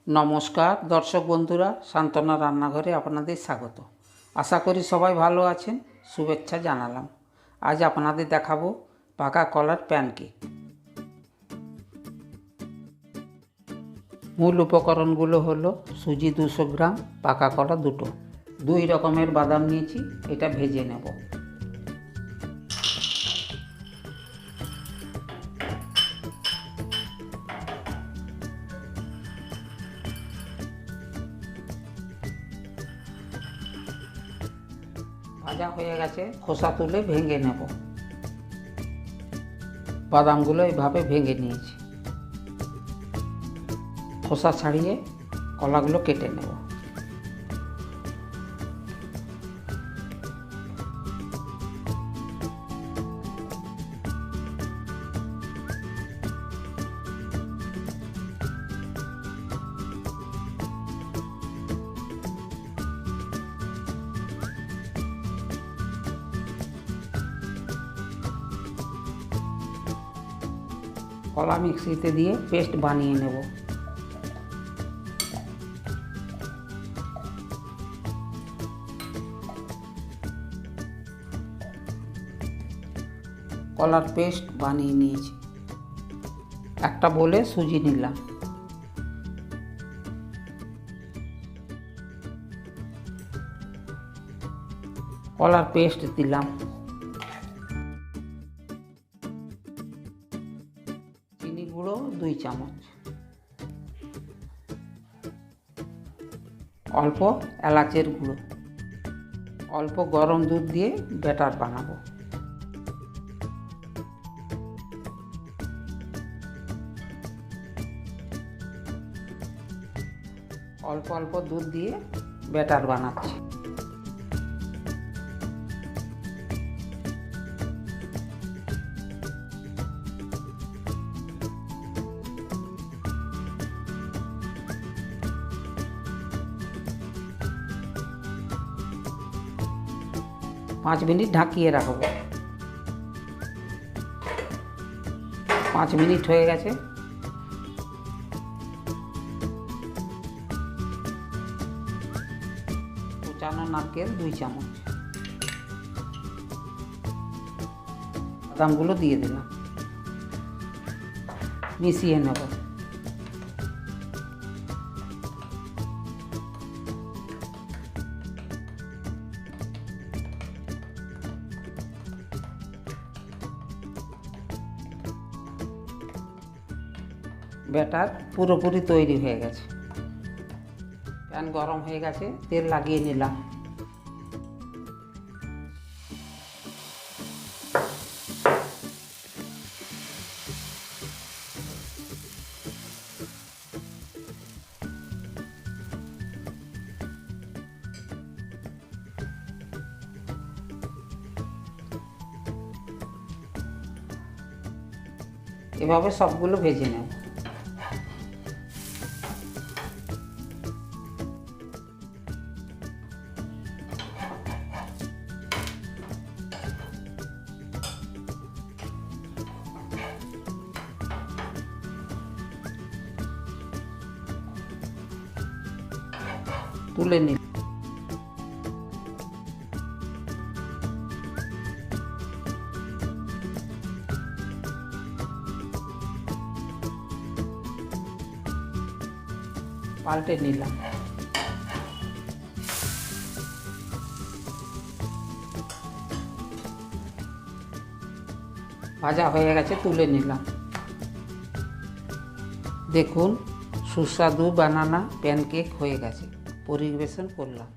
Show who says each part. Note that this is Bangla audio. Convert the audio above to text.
Speaker 1: নমস্কার দর্শক বন্ধুরা, শান্তনা রান্নাঘরে আপনাদের স্বাগত। আশা করি সবাই ভালো আছেন, শুভেচ্ছা জানালাম। আজ আপনাদের দেখাবো পাকা কলার প্যানকেক। মূল উপকরণগুলো হলো সুজি 200 গ্রাম, পাকা কলা 2টো, 2 রকমের বাদাম নিয়েছি, এটা ভেজে নেব। ভাজা হয়ে গেছে, খোসা তুলে ভেঙে নেব। বাদামগুলো এইভাবে ভেঙে নিয়েছি। খোসা ছাড়িয়ে কলাগুলো কেটে নেব। কলা মিক্সিতে দিয়ে পেস্ট বানিয়ে নেব। কলার পেস্ট বানিয়ে নিয়েছি। একটা বলে সুজি নিলাম। কলার পেস্ট দিলাম। চিনি গুঁড়ো 2 চামচ। অল্প এলাচের গুঁড়ো। অল্প গরম দুধ দিয়ে ব্যাটার বানাবো। অল্প অল্প দুধ দিয়ে ব্যাটার বানাচ্ছি। পাঁচ মিনিট ঢাকিয়ে রাখবো। 5 মিনিট হয়ে গেছে। কুচানো নারকেল 2 চামচ। বাদামগুলো দিয়ে দিলাম, মিশিয়ে নেব। ব্যাটার পুরোপুরি তৈরি হয়ে গেছে। প্যান গরম হয়ে গেছে, তেল লাগিয়ে নিলাম। এভাবে সবগুলো ভেজে নেব। তুলে নিন। পাল্টে নিলাম। ভাজা হয়ে গেছে, তুলে নিলাম। দেখুন, সুস্বাদু বানানা প্যানকেক হয়ে গেছে। পরিবেশন করলাম।